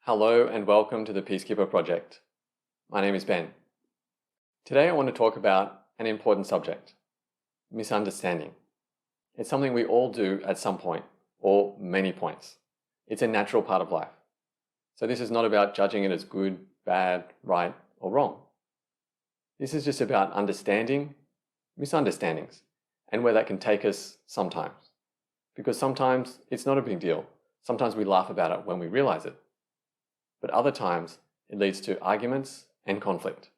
Hello and welcome to the Peacekeeper Project. My name is Ben. Today I want to talk about an important subject, misunderstanding. It's something we all do at some point, or many points. It's a natural part of life. So this is not about judging it as good, bad, right, or wrong. This is just about understanding misunderstandings and where that can take us sometimes. Because sometimes it's not a big deal. Sometimes we laugh about it when we realize it. But other times it leads to arguments and conflict.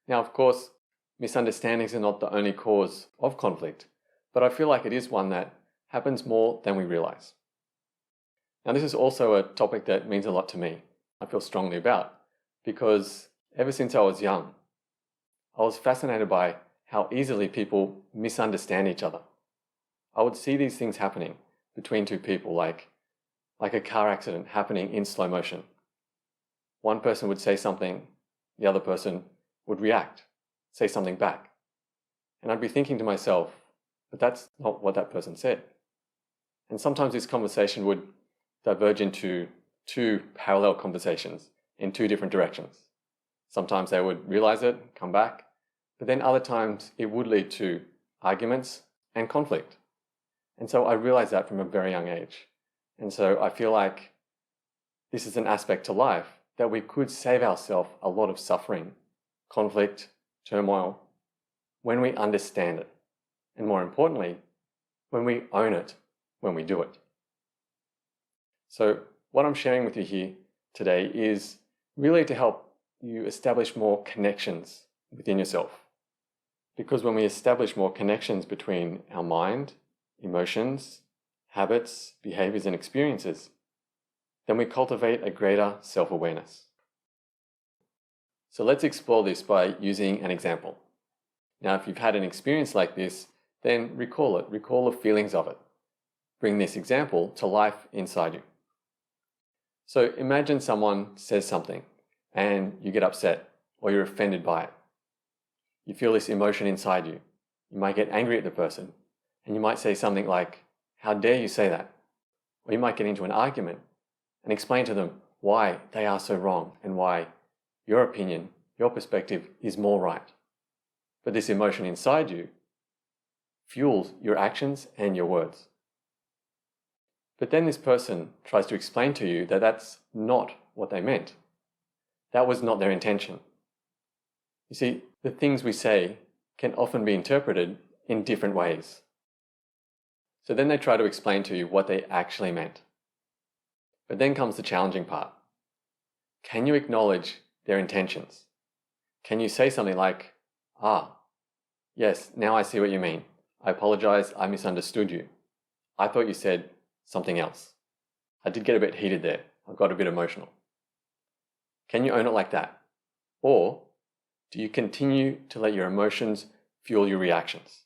Now, of course, misunderstandings are not the only cause of conflict, but I feel like it is one that happens more than we realize. Now, this is also a topic that means a lot to me. I feel strongly about because ever since I was young, I was fascinated by how easily people misunderstand each other. I would see these things happening between two people, like a car accident happening in slow motion. One person would say something, the other person would react, say something back. And I'd be thinking to myself, but that's not what that person said. And sometimes this conversation would diverge into two parallel conversations in two different directions. Sometimes they would realize it, come back, but then other times it would lead to arguments and conflict. And so I realized that from a very young age. And so I feel like this is an aspect to life that we could save ourselves a lot of suffering, conflict, turmoil, when we understand it. And more importantly, when we own it, when we do it. So what I'm sharing with you here today is really to help you establish more connections within yourself. Because when we establish more connections between our mind, emotions, habits, behaviors, and experiences, then we cultivate a greater self-awareness. So let's explore this by using an example. Now, if you've had an experience like this, then recall the feelings of it. Bring this example to life inside you. So imagine someone says something and you get upset or you're offended by it. You feel this emotion inside you. You might get angry at the person and you might say something like, "How dare you say that?" Or you might get into an argument and explain to them why they are so wrong and why your opinion, your perspective is more right. But this emotion inside you fuels your actions and your words. But then this person tries to explain to you that that's not what they meant. That was not their intention. You see, the things we say can often be interpreted in different ways. So then they try to explain to you what they actually meant. But then comes the challenging part. Can you acknowledge their intentions? Can you say something like, yes, now I see what you mean. I apologize, I misunderstood you. I thought you said something else. I did get a bit heated there. I got a bit emotional. Can you own it like that? Or do you continue to let your emotions fuel your reactions?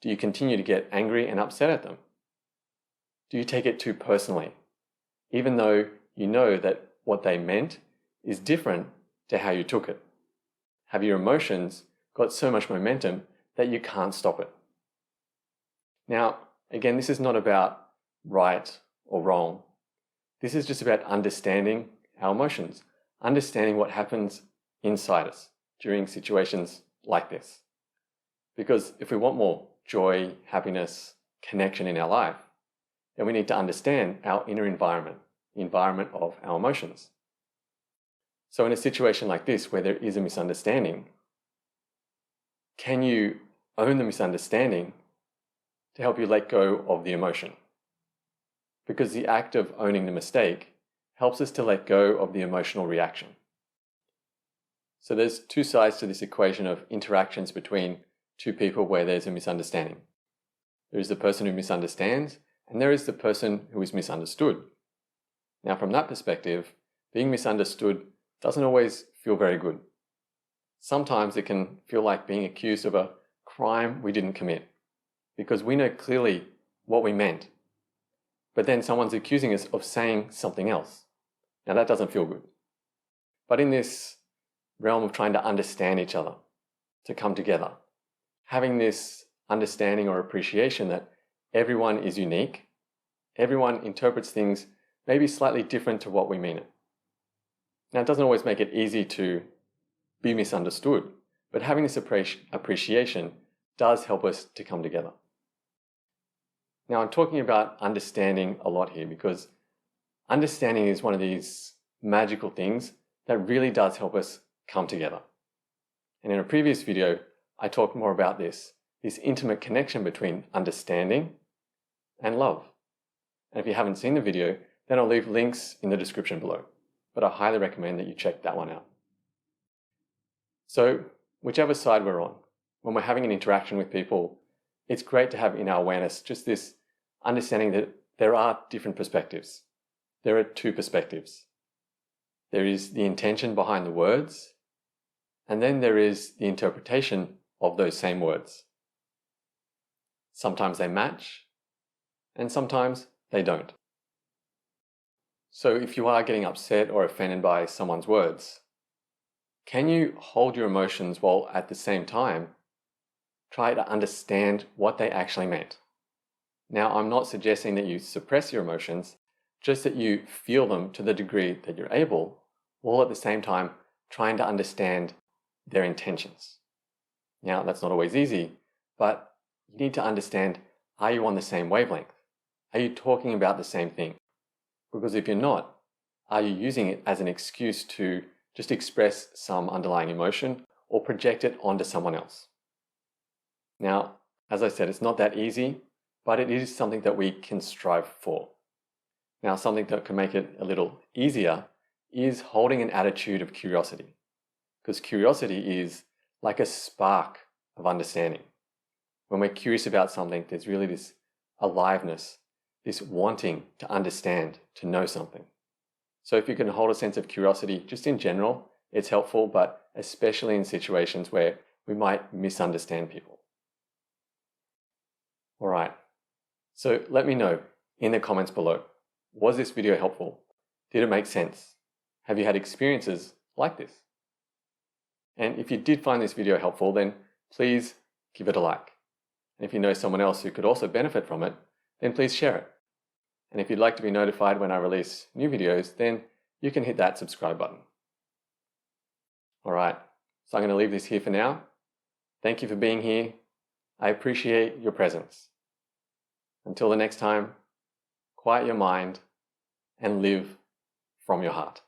Do you continue to get angry and upset at them? Do you take it too personally, even though you know that what they meant is different to how you took it? Have your emotions got so much momentum that you can't stop it? Now, again, this is not about right or wrong. This is just about understanding our emotions, understanding what happens inside us during situations like this. Because if we want more joy, happiness, connection in our life, then we need to understand our inner environment, the environment of our emotions. So in a situation like this where there is a misunderstanding, can you own the misunderstanding to help you let go of the emotion? Because the act of owning the mistake helps us to let go of the emotional reaction. So there's two sides to this equation of interactions between two people where there's a misunderstanding. There is the person who misunderstands, and there is the person who is misunderstood. Now, from that perspective, being misunderstood doesn't always feel very good. Sometimes it can feel like being accused of a crime we didn't commit, because we know clearly what we meant, but then someone's accusing us of saying something else. Now, that doesn't feel good. But in this realm of trying to understand each other, to come together, having this understanding or appreciation that everyone is unique, everyone interprets things maybe slightly different to what we mean it. Now, it doesn't always make it easy to be misunderstood, but having this appreciation does help us to come together. Now, I'm talking about understanding a lot here because understanding is one of these magical things that really does help us come together. And in a previous video, I talked more about this intimate connection between understanding and love. And if you haven't seen the video, then I'll leave links in the description below. But I highly recommend that you check that one out. So, whichever side we're on, when we're having an interaction with people, it's great to have in our awareness just this understanding that there are different perspectives. There are two perspectives. There is the intention behind the words, and then there is the interpretation of those same words. Sometimes they match, and sometimes they don't. So if you are getting upset or offended by someone's words, can you hold your emotions while at the same time try to understand what they actually meant? Now, I'm not suggesting that you suppress your emotions, just that you feel them to the degree that you're able, while at the same time trying to understand their intentions. Now, that's not always easy, but you need to understand, are you on the same wavelength? Are you talking about the same thing? Because if you're not, are you using it as an excuse to just express some underlying emotion or project it onto someone else? Now, as I said, it's not that easy, but it is something that we can strive for. Now, something that can make it a little easier is holding an attitude of curiosity. Because curiosity is like a spark of understanding. When we're curious about something, there's really this aliveness, this wanting to understand, to know something. So if you can hold a sense of curiosity, just in general, it's helpful, but especially in situations where we might misunderstand people. All right, so let me know in the comments below. Was this video helpful? Did it make sense? Have you had experiences like this? And if you did find this video helpful, then please give it a like. And if you know someone else who could also benefit from it, then please share it. And if you'd like to be notified when I release new videos, then you can hit that subscribe button. All right, so I'm going to leave this here for now. Thank you for being here. I appreciate your presence. Until the next time, quiet your mind and live from your heart.